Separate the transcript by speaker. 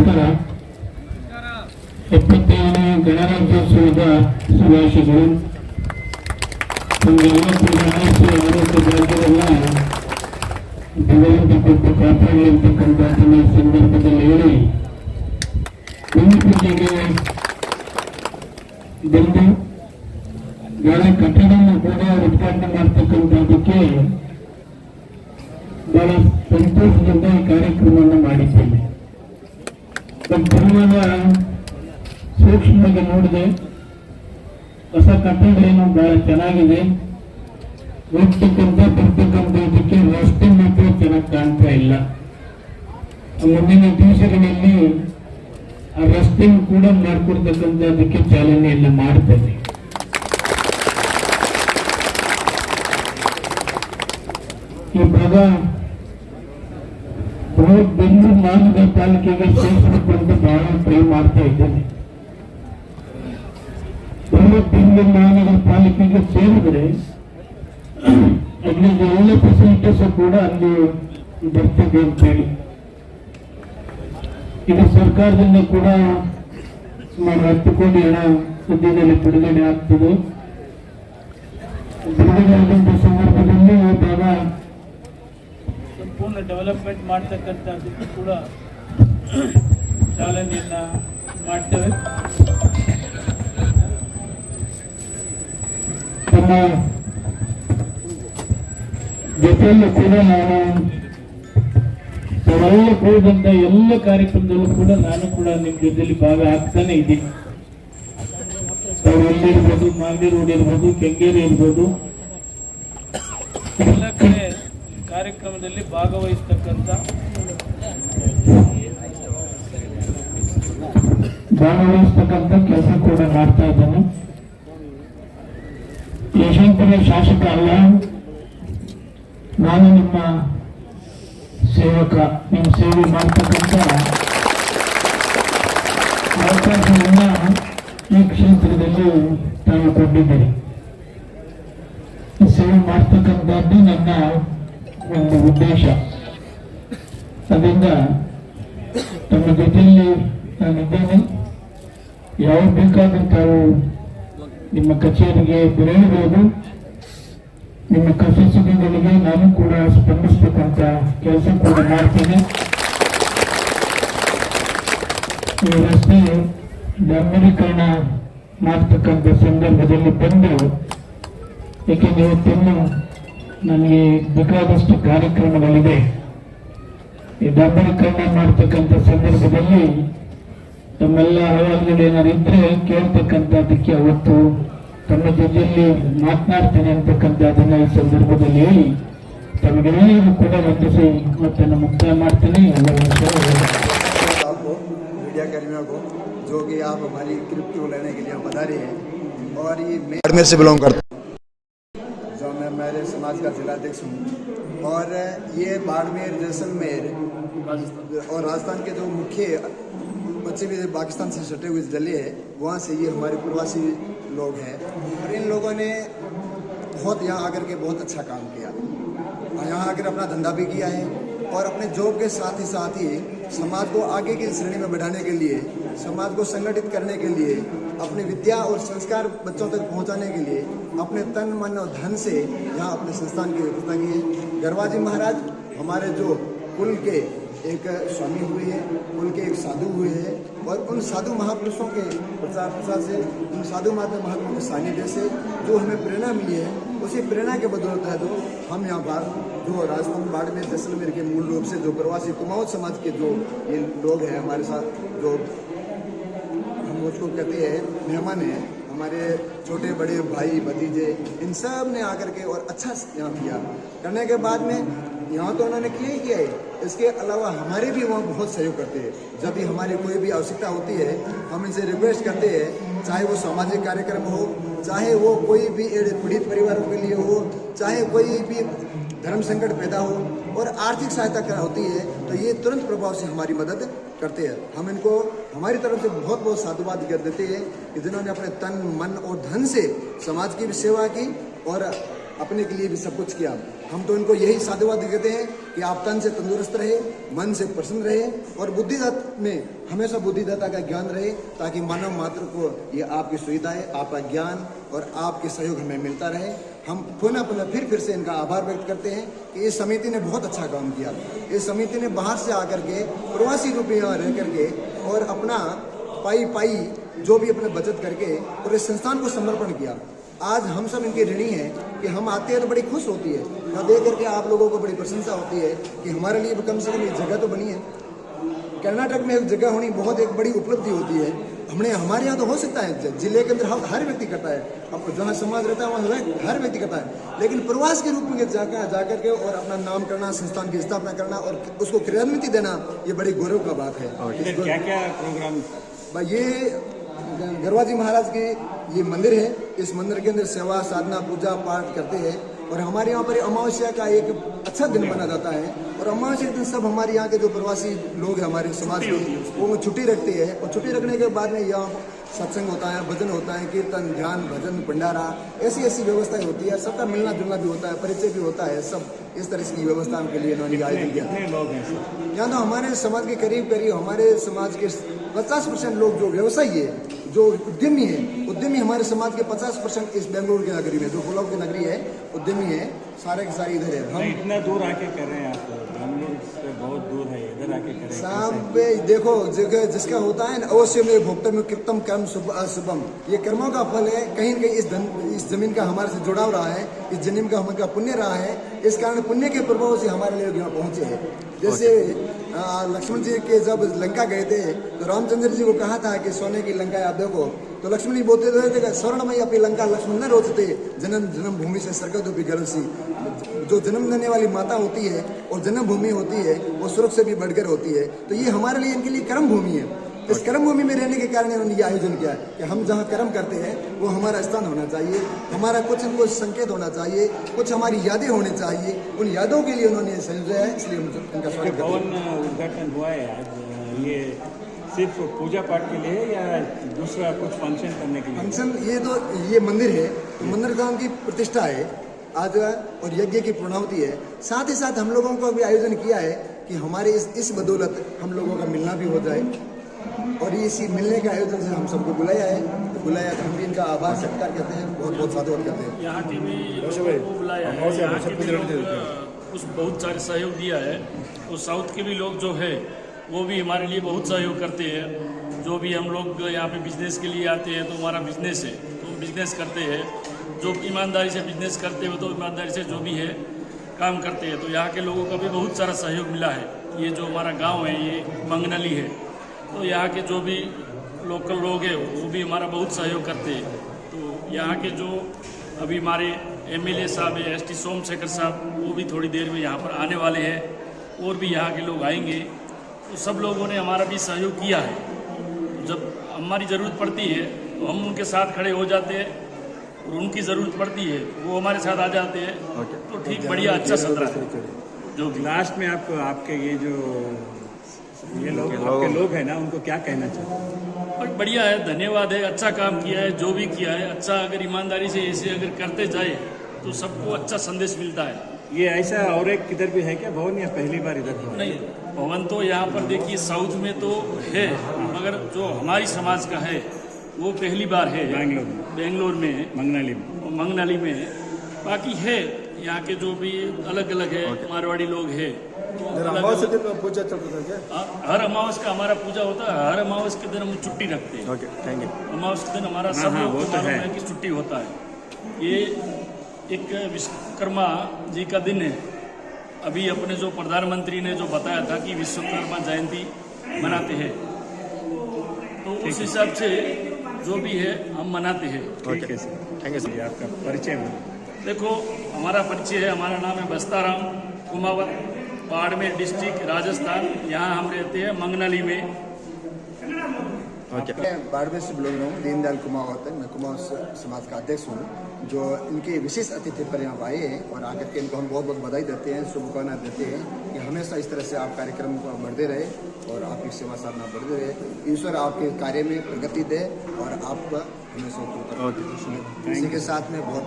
Speaker 1: ನಮಸ್ಕಾರ. 75ನೇ ಗಣರಾಜ್ಯೋತ್ಸವದ ಶುಭಾಶಯಗಳು. ನಮಗೆಲ್ಲ ಕೂಡ ಆಯುಷ್ಯ ಆರೋಗ್ಯ ಭಾಗ್ಯವೆಲ್ಲ ಭಗವಂತ ಕೊಟ್ಟು ಕಾಪಾಡಿ ಅಂತಕ್ಕಂಥದ್ದನ್ನ ಸಂದರ್ಭದಲ್ಲಿ ಹೇಳಿ ಭೂಮಿ ಪೂಜೆಗೆ ಬಂದು ನಾಳೆ ಕಟ್ಟಡವನ್ನು ಕೂಡ ಉದ್ಘಾಟನೆ ಮಾಡ್ತಕ್ಕಂಥದ್ದಕ್ಕೆ ಬಹಳ ಸಂತೋಷದಿಂದ ಈ ಕಾರ್ಯಕ್ರಮವನ್ನು ಮಾಡಿದ್ದೇನೆ. ಬರುವಾಗ ಸೂಕ್ಷ್ಮವಾಗಿ ನೋಡಿದೆ, ಹೊಸ ಕಟ್ಟಡ ಏನು ಬಹಳ ಚೆನ್ನಾಗಿದೆ. ಬರ್ತಕ್ಕಂಥದ್ದಕ್ಕೆ ರಸ್ತೆ ಮಾತ್ರ ಚೆನ್ನಾಗಿ ಕಾಣ್ತಾ ಇಲ್ಲ. ಮುಂದಿನ ದಿವಸಗಳಲ್ಲಿ ಆ ರಸ್ತೆ ಕೂಡ ಮಾಡಿಕೊಡ್ತಕ್ಕಂಥದ್ದಕ್ಕೆ ಚಾಲನೆ ಎಲ್ಲ ಮಾಡ್ತೇನೆ. ಈ ಭಾಗ ಬೆಂಗಳೂರು ಮಹಾನಗರ ಪಾಲಿಕೆಗೆ ಸೇರಿಸಬೇಕು ಅಂತ ಬಹಳ ಟ್ರೈ ಮಾಡ್ತಾ ಇದ್ದೇನೆ. ಬೆಂಗಳೂರು ಮಹಾನಗರ ಪಾಲಿಕೆಗೆ ಸೇರಿದ್ರೆ ಅಲ್ಲಿಗೆ ಒಳ್ಳೆ ಫೆಸಿಲಿಟೀಸ್ ಕೂಡ ಅಲ್ಲಿ ಬರ್ತದೆ ಅಂತೇಳಿ ಈಗ ಸರ್ಕಾರದಿಂದ ಕೂಡ ಸುಮಾರು 10 ಕೋಟಿ ಹಣ ಸದ್ಯದಲ್ಲಿ ಬಿಡುಗಡೆ ಆಗ್ತದೆ. ಬಿಡುಗಡೆ ಆದಂತಹ ಸಂದರ್ಭದಲ್ಲಿ ಈ ಭಾಗ
Speaker 2: ಸಂಪೂರ್ಣ ಡೆವಲಪ್ಮೆಂಟ್ ಮಾಡ್ತಕ್ಕಂಥದ್ದಕ್ಕೂ ಕೂಡ ಚಾಲನೆಯನ್ನ ಮಾಡ್ತೇವೆ.
Speaker 1: ನಮ್ಮ ಜೊತೆಯಲ್ಲೂ ಕೂಡ ನಾನು ತಾವೆಲ್ಲ ಕೂಡಿದಂತ ಎಲ್ಲ ಕಾರ್ಯಕ್ರಮದಲ್ಲೂ ಕೂಡ ನಾನು ಕೂಡ ನಿಮ್ಮ ಜೊತೆಯಲ್ಲಿ ಭಾಗ ಆಗ್ತಾನೆ ಇದ್ದೀನಿ. ತಾವು ಎಲ್ಲಿರ್ಬೋದು, ಮಾಗಡಿ ರೋಡ್ ಇರ್ಬೋದು, ಕೆಂಗೇರಿ ಇರ್ಬೋದು,
Speaker 2: ಎಲ್ಲ ಕಡೆ ಕಾರ್ಯಕ್ರಮದಲ್ಲಿ ಭಾಗವಹಿಸ್ತಕ್ಕಂಥ
Speaker 1: ಕೆಲಸ ಕೂಡ ಮಾಡ್ತಾ ಇದ್ದೇನೆ. ಯಶವಂತಪುರ ಶಾಸಕ ಅಲ್ಲ, ನಾನು ನಿಮ್ಮ ಸೇವಕ. ನಿಮ್ಮ ಸೇವೆ ಮಾಡ್ತಕ್ಕಂಥ ಅವಕಾಶವನ್ನ ಈ ಕ್ಷೇತ್ರದಲ್ಲಿ ತಾವು ಕೊಟ್ಟಿದ್ದೀರಿ. ಸೇವೆ ಮಾಡ್ತಕ್ಕಂಥದ್ದು ನನ್ನ ಒಂದು ಉದ್ದೇಶ. ಅದರಿಂದ ತಮ್ಮ ಜೊತೆಯಲ್ಲಿ ನಾನಿದ್ದೇನೆ. ಯಾವಾಗ ಬೇಕಾದ್ರೂ ತಾವು ನಿಮ್ಮ ಕಚೇರಿಗೆ ಬೆಳೆಯಬಹುದು. ನಿಮ್ಮ ಕಸಸುಗಳಿಗೆ ನಾನು ಕೂಡ ಸ್ಪಂದಿಸ್ತಕ್ಕಂಥ ಕೆಲಸ ಕೂಡ ಮಾಡ್ತೇನೆ. ಈ ರಸ್ತೆ ಡಾಂಬರೀಕರಣ ಮಾಡ್ತಕ್ಕಂಥ ಸಂದರ್ಭದಲ್ಲಿ ಬಂದು, ಏಕೆಂದರೆ ಇವತ್ತಿನ್ನು ನನಗೆ ಬೇಕಾದಷ್ಟು ಕಾರ್ಯಕ್ರಮಗಳಿದೆ. ಈ ಡಾಂಬರೀಕರಣ ಮಾಡ್ತಕ್ಕಂಥ ಸಂದರ್ಭದಲ್ಲಿ ತಮ್ಮೆಲ್ಲ ಹವಾಲುಗಳು ಏನಾದ್ರು ಇದ್ರೆ ಕೇಳ್ತಕ್ಕಂಥದ್ದಕ್ಕೆ ಅವತ್ತು ತಮ್ಮ ಜೊತೆಯಲ್ಲಿ ಮಾತನಾಡ್ತೇನೆ ಅಂತಕ್ಕಂಥದ್ದನ್ನ ಈ ಸಂದರ್ಭದಲ್ಲಿ ಹೇಳಿ ತಮಗೆಲ್ಲರಿಗೂ ಕೂಡ ವಂದಿಸಿ ಮಾತನ್ನು ಮುಕ್ತಾಯ ಮಾಡ್ತೇನೆ.
Speaker 3: मीडिया कर्मियों को जो कि आप हमारी क्रिप्टो लेने के लिए बता रही है, और ये मैं बाड़मेर से बिलोंग करता हूँ, जो मैं मेरे समाज का जिलाध्यक्ष हूँ। और ये बाड़मेर, जैसलमेर और राजस्थान के जो मुख्य पश्चिमी पाकिस्तान से सटे हुए जिले हैं, वहाँ से ये हमारे प्रवासी लोग हैं। और इन लोगों ने बहुत यहाँ आकर के बहुत अच्छा काम किया, और यहाँ आकर अपना धंधा भी किया है, और अपने जॉब के साथ ही समाज को आगे की श्रेणी में बढ़ाने के लिए, समाज को संगठित करने के लिए, अपनी विद्या और संस्कार बच्चों तक पहुंचाने के लिए अपने तन मन और धन से यहाँ अपने संस्थान की व्यवस्था की है। गरवाजी महाराज हमारे जो कुल के एक स्वामी हुए हैं, कुल के एक साधु हुए हैं, और उन साधु महापुरुषों के प्रचार प्रसार से, उन साधु महात्माओं के सानिध्य से जो हमें प्रेरणा मिली है, उसी प्रेरणा के बदौलत है तो हम यहाँ पर जो राजस्थान बाड़मेर जैसलमेर के मूल रूप से जो प्रवासी कुमाऊँ समाज के जो ये लोग हैं हमारे साथ, जो हम उसको कहते हैं मेहमान हैं, हमारे छोटे बड़े भाई भतीजे, इन सब ने आकर के और अच्छा यहाँ किया। करने के बाद में यहाँ तो उन्होंने किया ही किया है, इसके अलावा हमारे भी वहाँ बहुत सहयोग करते हैं। जब भी हमारी कोई भी आवश्यकता होती है, हम इनसे रिक्वेस्ट करते हैं, चाहे वो सामाजिक कार्यक्रम हो, चाहे वो कोई भी पीड़ित परिवारों के लिए हो, चाहे कोई भी धर्म संकट पैदा हो और आर्थिक सहायता होती है, तो ये तुरंत प्रभाव से हमारी मदद करते हैं। हम इनको हमारी तरफ से बहुत बहुत साधुवाद कर देते हैं कि जिन्होंने अपने तन मन और धन से समाज की भी सेवा की और अपने के लिए भी सब कुछ किया। हम तो इनको यही साधुवाद देते हैं कि आप तन से तंदुरुस्त रहे, मन से प्रसन्न रहे और बुद्धिदाता में हमेशा बुद्धिदाता का ज्ञान रहे, ताकि मानव मात्र को ये आपकी सुविधाएं, आपका ज्ञान और आपके सहयोग हमें मिलता रहे। हम पुनः फिर से इनका आभार व्यक्त करते हैं कि इस समिति ने बहुत अच्छा काम किया। इस समिति ने बाहर से आकर के प्रवासी रूप में यहाँ रह करके और अपना पाई जो भी अपने बचत करके और इस संस्थान को समर्पण किया। आज हम सब इनके ऋणी हैं कि हम आते हैं तो बड़ी खुश होती है और देख करके आप लोगों को बड़ी प्रशंसा होती है कि हमारे लिए कम से कम एक जगह तो बनी है। कर्नाटक में एक जगह होनी बहुत एक बड़ी उपलब्धि होती है। हमारे यहाँ तो हो सकता है, जिले के अंदर हर व्यक्ति करता है, अब जहाँ समाज रहता है वहाँ हर व्यक्ति करता है, लेकिन प्रवास के रूप में जाकर के और अपना नाम करना, संस्थान की स्थापना करना और उसको क्रियान्वित देना, ये बड़ी गौरव का बात है।
Speaker 4: क्या क्या प्रोग्राम?
Speaker 3: ये गरवाजी महाराज के ये मंदिर है। इस मंदिर के अंदर सेवा, साधना, पूजा पाठ करते हैं और हमारे यहाँ पर अमावस्या का एक अच्छा दिन माना जाता है और अमावस्या के दिन सब हमारे यहाँ के जो प्रवासी लोग हैं हमारे समाज के, वो छुट्टी रखते हैं और छुट्टी रखने के बाद में यहाँ सत्संग होता है, भजन होता है, कीर्तन, ध्यान, भजन, भंडारा, ऐसी व्यवस्थाएं होती है। सबका मिलना जुलना भी होता है, परिचय भी होता है। सब इस तरह की व्यवस्था के लिए इन्होंने आयोजन किया। यहाँ तो हमारे समाज के करीब हमारे समाज के 50% लोग जो व्यवसायी है, जो उद्यमी है, उद्यमी हमारे समाज के 50% इस बेंगलुरु की नगरी में, जो पुलाव की नगरी है, उद्यमी है, सारे के सारे इधर है। हम
Speaker 4: इतना दूर आके कर रहे हैं, आप बेंगलुरु से बहुत दूर है, इधर आके कर रहे हैं
Speaker 3: साहब। देखो जगह जिसका होता है अवश्य में भोक्ता में कृतम कर्म शुभम, ये कर्मों का फल है। कहीं न कहीं इस जमीन का हमारे से जुड़ाव रहा है, इस जमीन का हमारा पुण्य रहा है, इस कारण पुण्य के प्रभाव से हमारे लोग यहाँ पहुंचे हैं। जैसे लक्ष्मण जी के जब लंका गए थे तो रामचंद्र जी को कहा था कि सोने की लंका आप देखो, तो लक्ष्मण जी बोलते थे स्वर्णमयी अपनी लंका लक्ष्मण न रोचते, जन्म भूमि से स्वर्गदुपी गलसी। जो जन्म देने वाली माता होती है और जन्म भूमि होती है वो स्वर्ग से भी बढ़कर होती है। तो ये हमारे लिए, इनके लिए कर्म भूमि है। इस कर्म भूमि में रहने के कारण इन्होंने ये आयोजन किया कि हम जहाँ कर्म करते हैं वो हमारा स्थान होना चाहिए, हमारा कुछ न कुछ संकेत होना चाहिए, कुछ हमारी यादें होनी चाहिए। उन यादों के लिए उन्होंने संयोजन है, इसलिए उनका स्वागत करते हैं।
Speaker 4: भवन उद्घाटन हुआ है आज, ये सिर्फ पूजा पाठ के लिए या दूसरा कुछ फंक्शन करने के लिए?
Speaker 3: फंक्शन ये मंदिर है, तो मंदिर का उनकी प्रतिष्ठा है आज और यज्ञ की पूर्णाहुति है। साथ ही साथ हम लोगों को भी आयोजन किया है कि हमारे इस बदौलत हम लोगों का मिलना भी हो जाए और इसी मिलने के आयोजन से हम सबको बुलाया है। तो हम भी इनका आभार सत्कार करते हैं, बहुत बहुत साधुवाद करते हैं।
Speaker 2: यहाँ के भी लोगों को बुलाया है, यहाँ के भी लोग कुछ बहुत सारे सहयोग दिया है। तो साउथ के भी लोग जो है वो भी हमारे लिए बहुत सहयोग करते हैं। जो भी हम लोग यहाँ पे बिजनेस के लिए आते हैं तो हमारा बिजनेस है तो बिजनेस करते हैं, जो ईमानदारी से बिजनेस करते हैं तो ईमानदारी से जो भी है काम करते हैं। तो यहाँ के लोगों का भी बहुत सारा सहयोग मिला है। ये जो हमारा गाँव है ये मंगनली है, तो यहाँ के जो भी लोकल लोग हैं वो भी हमारा बहुत सहयोग करते हैं। तो यहाँ के जो अभी हमारे एमएलए साहब है एसटी सोमशेखर साहब, वो भी थोड़ी देर में यहाँ पर आने वाले हैं और भी यहाँ के लोग आएंगे। तो सब लोगों ने हमारा भी सहयोग किया है। तो जब हमारी ज़रूरत पड़ती है तो हम उनके साथ खड़े हो जाते हैं और उनकी ज़रूरत पड़ती है वो हमारे साथ आ जाते हैं। तो ठीक बढ़िया अच्छा सत्र है। जो
Speaker 4: लास्ट में आपके ये लोग हैं ना, उनको क्या कहना चाहते हैं?
Speaker 2: और बढ़िया है, धन्यवाद है, अच्छा काम किया है, जो भी किया है अच्छा। अगर ईमानदारी से ऐसे अगर करते जाए तो सबको अच्छा संदेश मिलता है।
Speaker 4: ये ऐसा और एक किधर भी है क्या भवन, या पहली बार इधर हुआ?
Speaker 2: नहीं, भवन तो यहाँ पर देखिए साउथ में तो है, मगर जो हमारी समाज का है वो पहली बार है बेंगलोर में, मंगनाली में है। बाकी है यहाँ के जो भी अलग अलग है, मारवाड़ी लोग है।
Speaker 3: पूजा चलता था क्या?
Speaker 2: हर अमावस का हमारा पूजा होता है। हर अमावस के दिन हम छुट्टी रखते हैं।
Speaker 3: Thank you.
Speaker 2: अमावस के दिन हमारा सब लोग को मालूम है कि छुट्टी होता है। ये एक विश्वकर्मा जी का दिन है। अभी अपने जो प्रधानमंत्री ने जो बताया था कि विश्वकर्मा जयंती मनाते हैं, तो उस हिसाब से जो भी है हम मनाते हैं।
Speaker 4: ठीक है सर, थैंक यू सर। आपका परिचय
Speaker 2: देखो, हमारा परिचय है, हमारा नाम है बस्ताराम कुमावत, बाड़मेर डिस्ट्रिक्ट राजस्थान। यहाँ हम रहते हैं मंगनाली में।
Speaker 3: मैं बाड़मेर से बिलोंग हूँ, दीनदयाल कुमावत है। मैं कुमावत समाज का अध्यक्ष हूँ। जो इनके विशेष अतिथि पर यहाँ आए हैं और आकर के इनको हम बहुत बहुत बधाई देते हैं, शुभकामनाएं देते हैं कि हमेशा इस तरह से आप कार्यक्रम को बढ़ते रहे और आपकी सेवा साधना बढ़ते रहे। ईश्वर आपके कार्य में प्रगति दे और आप हमेशा इसी के साथ में बहुत